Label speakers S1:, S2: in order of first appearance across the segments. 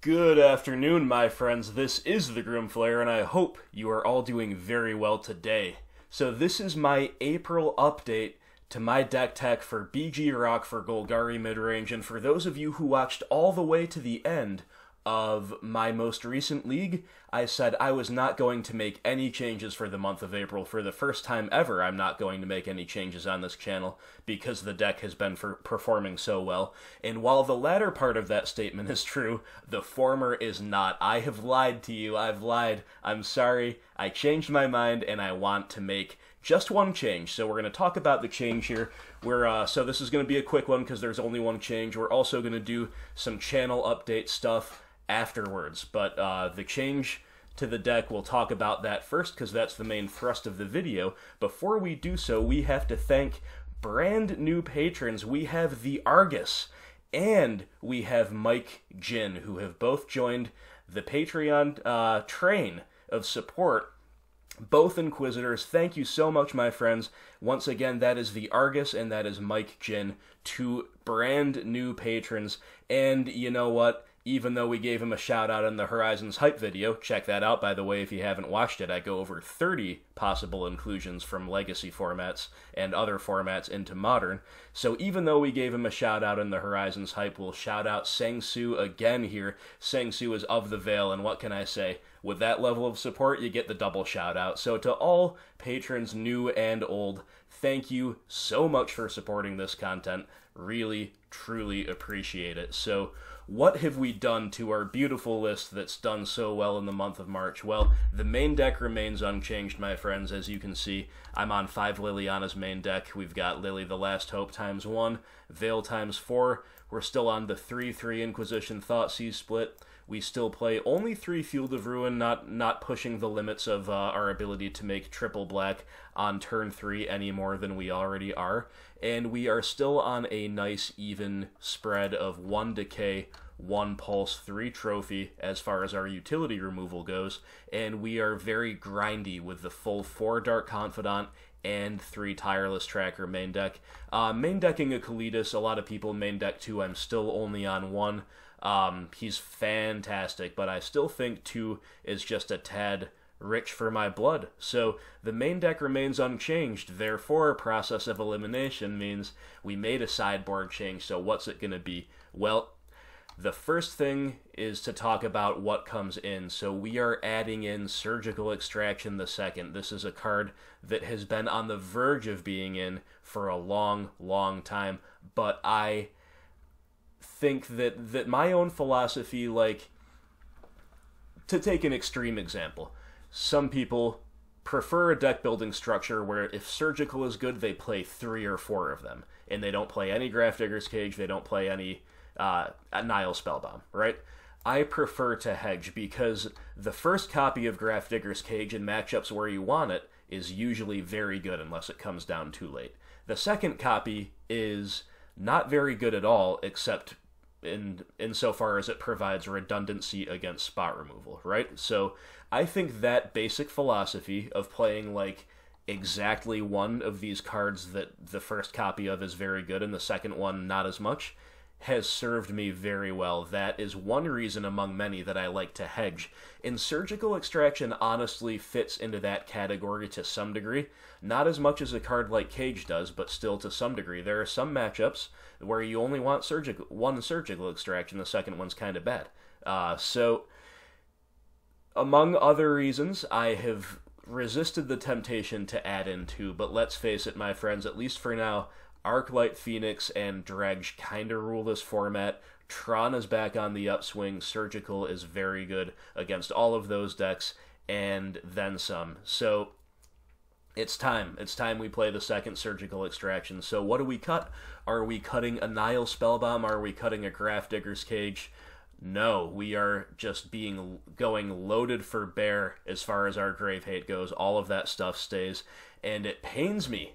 S1: Good afternoon, my friends. This is the Groomflayer, and I hope you are all doing very well today. So this is my April update to my deck tech for BG Rock for Golgari Midrange, and for those of you who watched all the way to the end of my most recent league, I said I was not going to make any changes for the month of April. For the first time ever, I'm not going to make any changes on this channel because the deck has been performing so well. And while the latter part of that statement is true, the former is not. I have lied to you. I've lied. I'm sorry. I changed my mind and I want to make just one change. So we're going to talk about the change here. So this is going to be a quick one because there's only one change. We're also going to do some channel update stuff afterwards, but the change to the deck, we'll talk about that first because that's the main thrust of the video. Before we do so, we have to thank brand new patrons. We have the Argus and we have Mike Jin, who have both joined the Patreon train of support. Both Inquisitors. Thank you so much, my friends. Once again, that is the Argus and that is Mike Jin, two brand new patrons. And you know what? Even though we gave him a shout out in the Horizons Hype video, check that out by the way if you haven't watched it. I go over 30 possible inclusions from legacy formats and other formats into modern. So even though we gave him a shout out in the Horizons Hype, we'll shout out Sang-Soo again here. Sang-Soo is of the Veil, and what can I say? With that level of support, you get the double shout out. So to all patrons, new and old, thank you so much for supporting this content. Really, truly appreciate it. So what have we done to our beautiful list that's done so well in the month of March? Well, the main deck remains unchanged, my friends. As you can see, I'm on 5 Liliana's main deck. We've got Lily the Last Hope ×1, Veil ×4. We're still on the 3/3 Inquisition Thoughtseize split. We still play only 3 Field of Ruin, not pushing the limits of our ability to make triple black on turn 3 any more than we already are. And we are still on a nice even spread of 1 Decay, 1 Pulse, 3 Trophy as far as our utility removal goes. And we are very grindy with the full 4 Dark Confidant and 3 Tireless Tracker main deck. Main decking a Kalidas, a lot of people main deck 2. I'm still only on 1. He's fantastic, but I still think 2 is just a tad rich for my blood. So the main deck remains unchanged. Therefore, process of elimination means we made a sideboard change. So what's it going to be? Well, the first thing is to talk about what comes in. So we are adding in Surgical Extraction the second. This is a card that has been on the verge of being in for a long, long time. But I think that my own philosophy, like, to take an extreme example, some people prefer a deck building structure where if Surgical is good, they play 3 or 4 of them. And they don't play any Grafdigger's Cage, they don't play any Nihil Spellbomb, right? I prefer to hedge because the first copy of Grafdigger's Cage in matchups where you want it is usually very good unless it comes down too late. The second copy is not very good at all, except insofar as it provides redundancy against spot removal, right? So I think that basic philosophy of playing like exactly one of these cards that the first copy of is very good and the second one not as much has served me very well. That is one reason among many that I like to hedge. And Surgical Extraction honestly fits into that category to some degree. Not as much as a card like Cage does, but still to some degree. There are some matchups where you only want one Surgical Extraction, the second one's kind of bad. So, among other reasons, I have resisted the temptation to add in 2, but let's face it, my friends, at least for now, Arclight Phoenix and Dredge kinda rule this format. Tron is back on the upswing. Surgical is very good against all of those decks, and then some. So, it's time. It's time we play the second Surgical Extraction. So what do we cut? Are we cutting a Nihil Spellbomb? Are we cutting a Grafdigger's Cage? No, we are just going loaded for bear as far as our Grave Hate goes. All of that stuff stays. And it pains me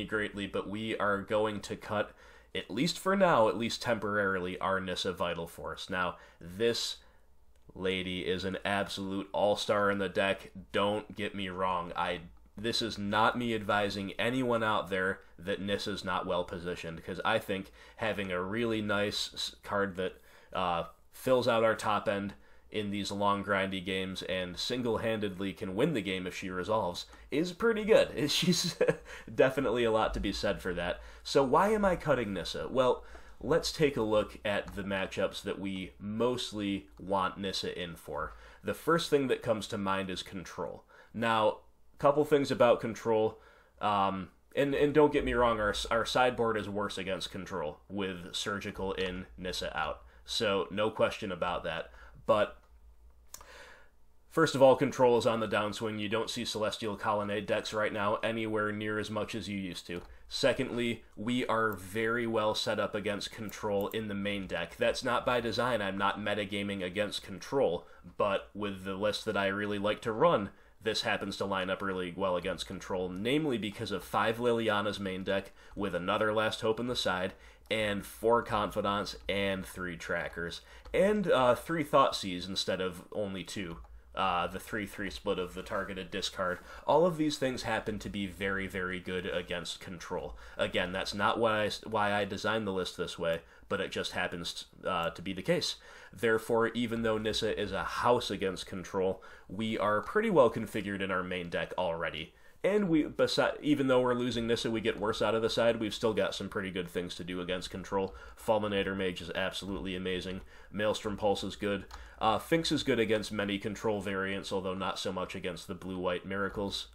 S1: greatly, but we are going to cut, at least for now, at least temporarily, our Nyssa Vital Force. Now, this lady is an absolute all-star in the deck. Don't get me wrong. This is not me advising anyone out there that Nyssa's not well positioned, because I think having a really nice card that fills out our top end in these long grindy games and single-handedly can win the game if she resolves is pretty good. She's definitely a lot to be said for that. So why am I cutting Nyssa? Well, let's take a look at the matchups that we mostly want Nyssa in for. The first thing that comes to mind is control. Now, a couple things about control. And don't get me wrong, our sideboard is worse against control with Surgical in, Nyssa out. So no question about that. But first of all, control is on the downswing. You don't see Celestial Colonnade decks right now anywhere near as much as you used to. Secondly, we are very well set up against control in the main deck. That's not by design. I'm not metagaming against control, but with the list that I really like to run, this happens to line up really well against control, namely because of 5 Liliana's main deck with another Last Hope in the side, and 4 Confidants, and 3 Trackers, and 3 Thoughtseize instead of only 2. The 3-3 split of the targeted discard. All of these things happen to be very, very good against control. Again, that's not why I designed the list this way, but it just happens to be the case. Therefore, even though Nyssa is a house against control, we are pretty well configured in our main deck already. And even though we're losing Nyssa, we get worse out of the side, we've still got some pretty good things to do against control. Fulminator Mage is absolutely amazing. Maelstrom Pulse is good. Finks is good against many control variants, although not so much against the blue-white miracles.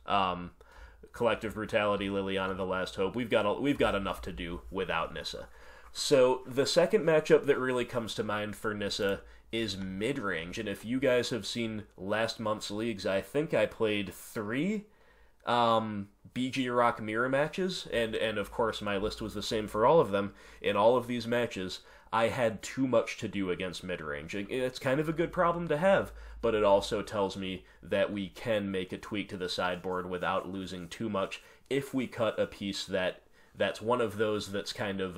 S1: Collective Brutality, Liliana the Last Hope. We've got enough to do without Nyssa. So the second matchup that really comes to mind for Nyssa is Midrange. And if you guys have seen last month's leagues, I think I played 3 BG Rock mirror matches, and of course my list was the same for all of them. In all of these matches, I had too much to do against Midrange. It's kind of a good problem to have, but it also tells me that we can make a tweak to the sideboard without losing too much if we cut a piece that's one of those that's kind of,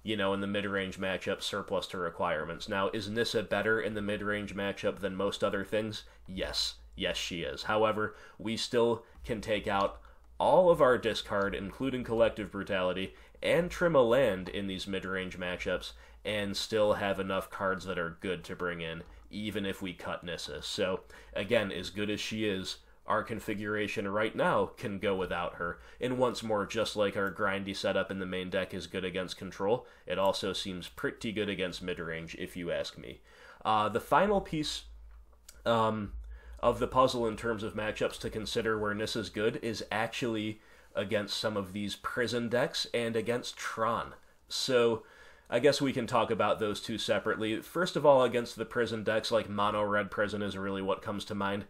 S1: in the mid-range matchup, surplus to requirements. Now, is Nyssa better in the mid-range matchup than most other things? Yes. Yes, she is. However, we still can take out all of our discard, including Collective Brutality, and trim a land in these mid-range matchups, and still have enough cards that are good to bring in, even if we cut Nyssa. So, again, as good as she is, our configuration right now can go without her. And once more, just like our grindy setup in the main deck is good against control, it also seems pretty good against mid-range, if you ask me. The final piece of the puzzle in terms of matchups to consider where Nyssa's good is actually against some of these prison decks and against Tron. So I guess we can talk about those two separately. First of all, against the prison decks, like Mono Red Prison is really what comes to mind.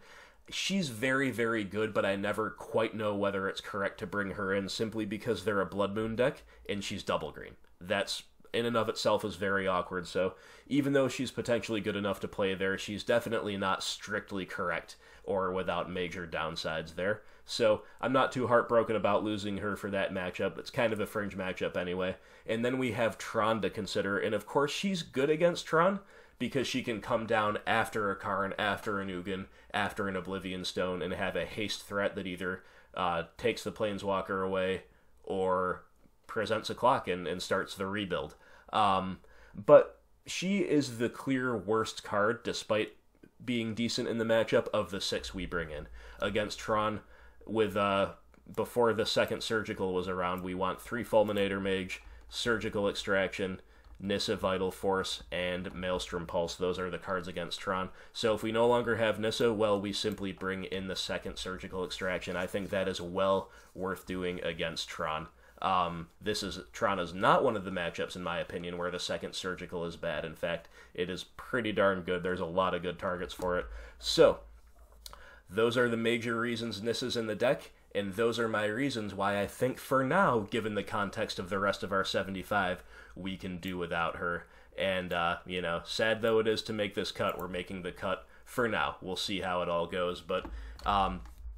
S1: She's very, very good, but I never quite know whether it's correct to bring her in simply because they're a Blood Moon deck and she's double green. That's in and of itself is very awkward, so even though she's potentially good enough to play there, she's definitely not strictly correct or without major downsides there. So I'm not too heartbroken about losing her for that matchup. It's kind of a fringe matchup anyway. And then we have Tron to consider, and of course she's good against Tron because she can come down after a Karn, after an Ugin, after an Oblivion Stone, and have a haste threat that either takes the Planeswalker away or presents a clock and starts the rebuild. But she is the clear worst card, despite being decent in the matchup, of the 6 we bring in. Against Tron, with before the second Surgical was around, we want 3 Fulminator Mage, Surgical Extraction, Nyssa Vital Force, and Maelstrom Pulse. Those are the cards against Tron. So if we no longer have Nyssa, well, we simply bring in the second Surgical Extraction. I think that is well worth doing against Tron. Tron is not one of the matchups, in my opinion, where the second Surgical is bad. In fact, it is pretty darn good. There's a lot of good targets for it. So, those are the major reasons Nyssa's in the deck, and those are my reasons why I think, for now, given the context of the rest of our 75, we can do without her. And, sad though it is to make this cut, we're making the cut for now. We'll see how it all goes, but,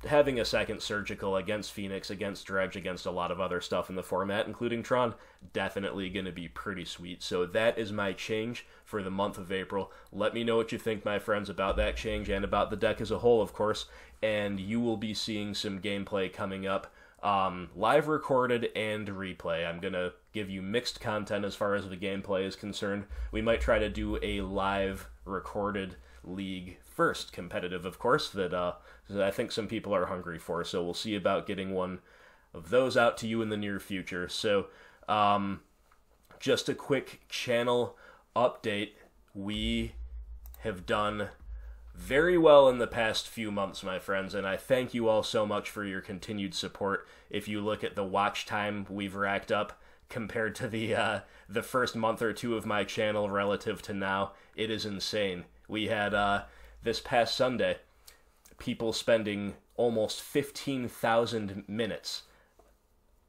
S1: having a second Surgical against Phoenix, against Dredge, against a lot of other stuff in the format, including Tron, definitely going to be pretty sweet. So that is my change for the month of April. Let me know what you think, my friends, about that change and about the deck as a whole, of course. And you will be seeing some gameplay coming up, live recorded and replay. I'm going to give you mixed content as far as the gameplay is concerned. We might try to do a live recorded league first, competitive of course, that I think some people are hungry for, so we'll see about getting one of those out to you in the near future. So just a quick channel update. We have done very well in the past few months, my friends, and I thank you all so much for your continued support. If you look at the watch time we've racked up compared to the first month or two of my channel relative to now, it is insane. We had this past Sunday people spending almost 15,000 minutes,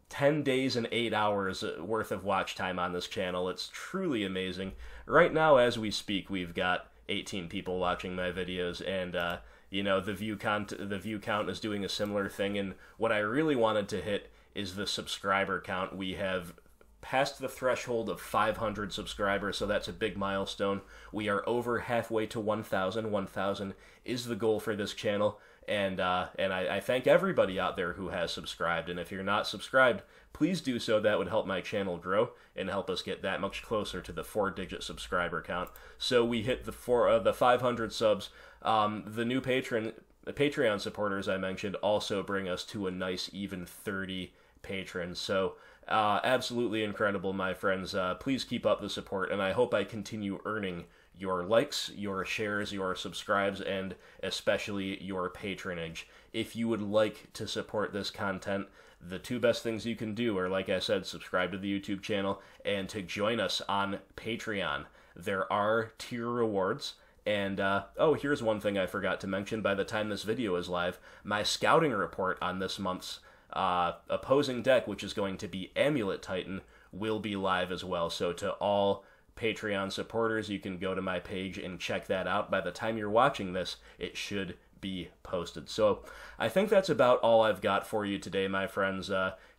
S1: 10 days and 8 hours worth of watch time on this channel. It's truly amazing. Right now, as we speak, we've got 18 people watching my videos, and you know, the view count is doing a similar thing. And what I really wanted to hit is the subscriber count. We have passed the threshold of 500 subscribers, so that's a big milestone. We are over halfway to 1,000. 1,000 is the goal for this channel, and I thank everybody out there who has subscribed. And if you're not subscribed, please do so. That would help my channel grow and help us get that much closer to the 4-digit subscriber count. So we hit the 500 subs. The new Patreon supporters I mentioned also bring us to a nice even 30 patrons. So absolutely incredible, my friends. Please keep up the support, and I hope I continue earning your likes, your shares, your subscribes, and especially your patronage. If you would like to support this content, the two best things you can do are, like I said, subscribe to the YouTube channel and to join us on Patreon. There are tier rewards. And, oh, here's one thing I forgot to mention. By the time this video is live, my scouting report on this month's opposing deck, which is going to be Amulet Titan, will be live as well. So to all Patreon supporters, you can go to my page and check that out. By the time you're watching this, it should be posted. So I think that's about all I've got for you today, my friends.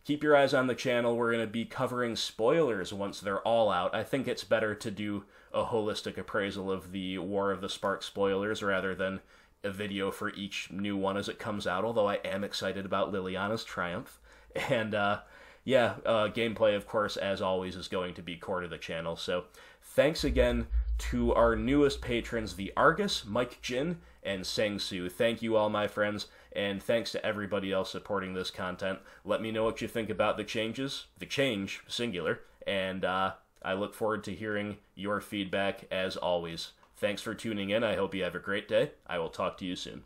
S1: Keep your eyes on the channel. We're going to be covering spoilers once they're all out. I think it's better to do a holistic appraisal of the War of the Spark spoilers rather than a video for each new one as it comes out, although I am excited about Liliana's triumph. And yeah, gameplay, of course, as always, is going to be core to the channel. So thanks again to our newest patrons, the Argus, Mike Jin, and Sangsu. Thank you all, my friends, and thanks to everybody else supporting this content. Let me know what you think about the change, singular, and I look forward to hearing your feedback as always. Thanks for tuning in. I hope you have a great day. I will talk to you soon.